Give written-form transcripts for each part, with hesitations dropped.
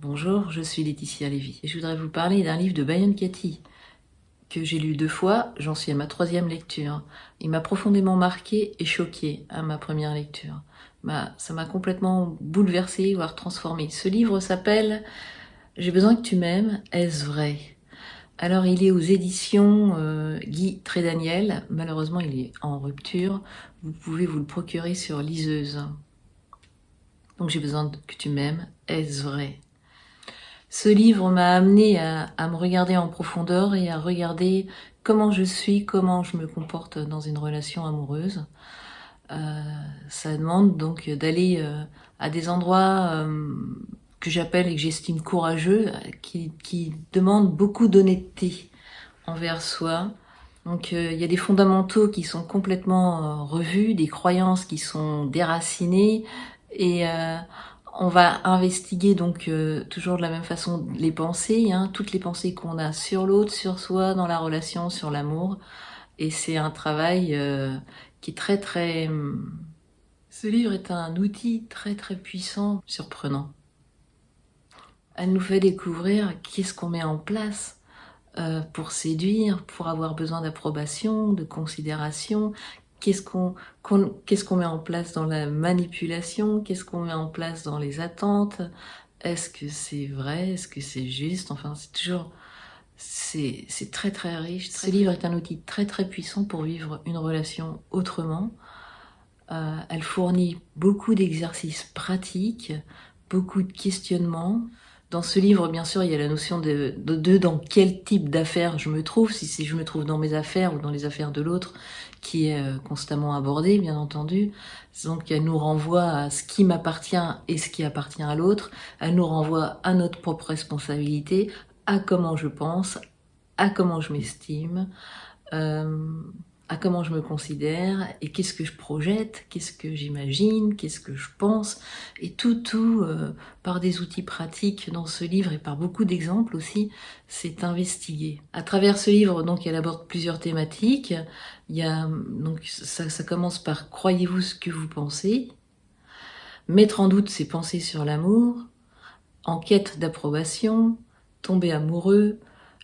Bonjour, je suis Laetitia Lévy et je voudrais vous parler d'un livre de Byron Katie que j'ai lu 2 fois, j'en suis à ma 3e lecture. Il m'a profondément marqué et choqué à ma première lecture. Ça m'a complètement bouleversée, voire transformée. Ce livre s'appelle « J'ai besoin que tu m'aimes, est-ce vrai ?» Alors il est aux éditions Guy Trédaniel, malheureusement il est en rupture, vous pouvez vous le procurer sur liseuse. Donc j'ai besoin que tu m'aimes, est-ce vrai ? Ce livre m'a amené à me regarder en profondeur et à regarder comment je suis, comment je me comporte dans une relation amoureuse. Ça demande donc d'aller à des endroits que j'appelle et que j'estime courageux, qui demandent beaucoup d'honnêteté envers soi. Donc il y a des fondamentaux qui sont complètement revus, des croyances qui sont déracinées et on va investiguer donc toujours de la même façon les pensées, toutes les pensées qu'on a sur l'autre, sur soi, dans la relation, sur l'amour. Et c'est un travail qui est très... Ce livre est un outil très puissant, surprenant. Elle nous fait découvrir qu'est-ce qu'on met en place pour séduire, pour avoir besoin d'approbation, de considération. Qu'est-ce qu'on met en place dans la manipulation? Qu'est-ce qu'on met en place dans les attentes? Est-ce que c'est vrai? Est-ce que c'est juste? Enfin, c'est très riche. Ce livre est un outil très puissant pour vivre une relation autrement. Elle fournit beaucoup d'exercices pratiques, beaucoup de questionnements. Dans ce livre, bien sûr, il y a la notion de dans quel type d'affaires je me trouve, si je me trouve dans mes affaires ou dans les affaires de l'autre, qui est constamment abordée, bien entendu. Donc elle nous renvoie à ce qui m'appartient et ce qui appartient à l'autre. Elle nous renvoie à notre propre responsabilité, à comment je pense, à comment je m'estime, à comment je me considère et qu'est-ce que je projette, qu'est-ce que j'imagine, qu'est-ce que je pense, et tout par des outils pratiques dans ce livre et par beaucoup d'exemples aussi, c'est investigué. À travers ce livre, donc, elle aborde plusieurs thématiques. Il y a donc ça commence par croyez-vous ce que vous pensez, mettre en doute ses pensées sur l'amour, en quête d'approbation, tomber amoureux,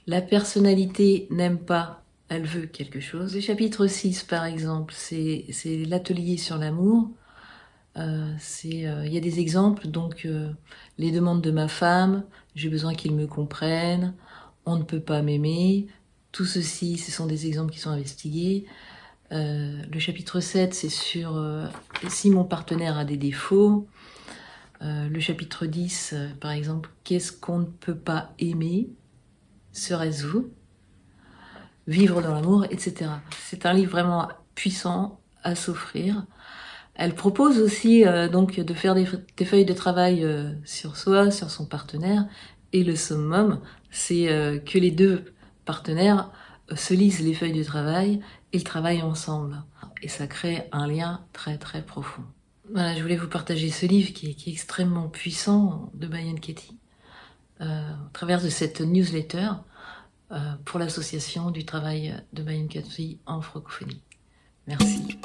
la personnalité n'aime pas, elle veut quelque chose. Le chapitre 6, par exemple, c'est l'atelier sur l'amour. Il y a des exemples, donc les demandes de ma femme, j'ai besoin qu'il me comprenne, on ne peut pas m'aimer. Tout ceci, ce sont des exemples qui sont investigués. Le chapitre 7, c'est sur si mon partenaire a des défauts. Le chapitre 10, par exemple, qu'est-ce qu'on ne peut pas aimer? Serait-ce vous? Vivre dans l'amour, etc. C'est un livre vraiment puissant à s'offrir. Elle propose aussi donc de faire des feuilles de travail sur soi, sur son partenaire. Et le summum, c'est que les 2 partenaires se lisent les feuilles de travail et ils travaillent ensemble. Et ça crée un lien très profond. Voilà, je voulais vous partager ce livre qui est extrêmement puissant de Byron Katie au travers de cette newsletter pour l'association du travail de Byron Katie en francophonie. Merci.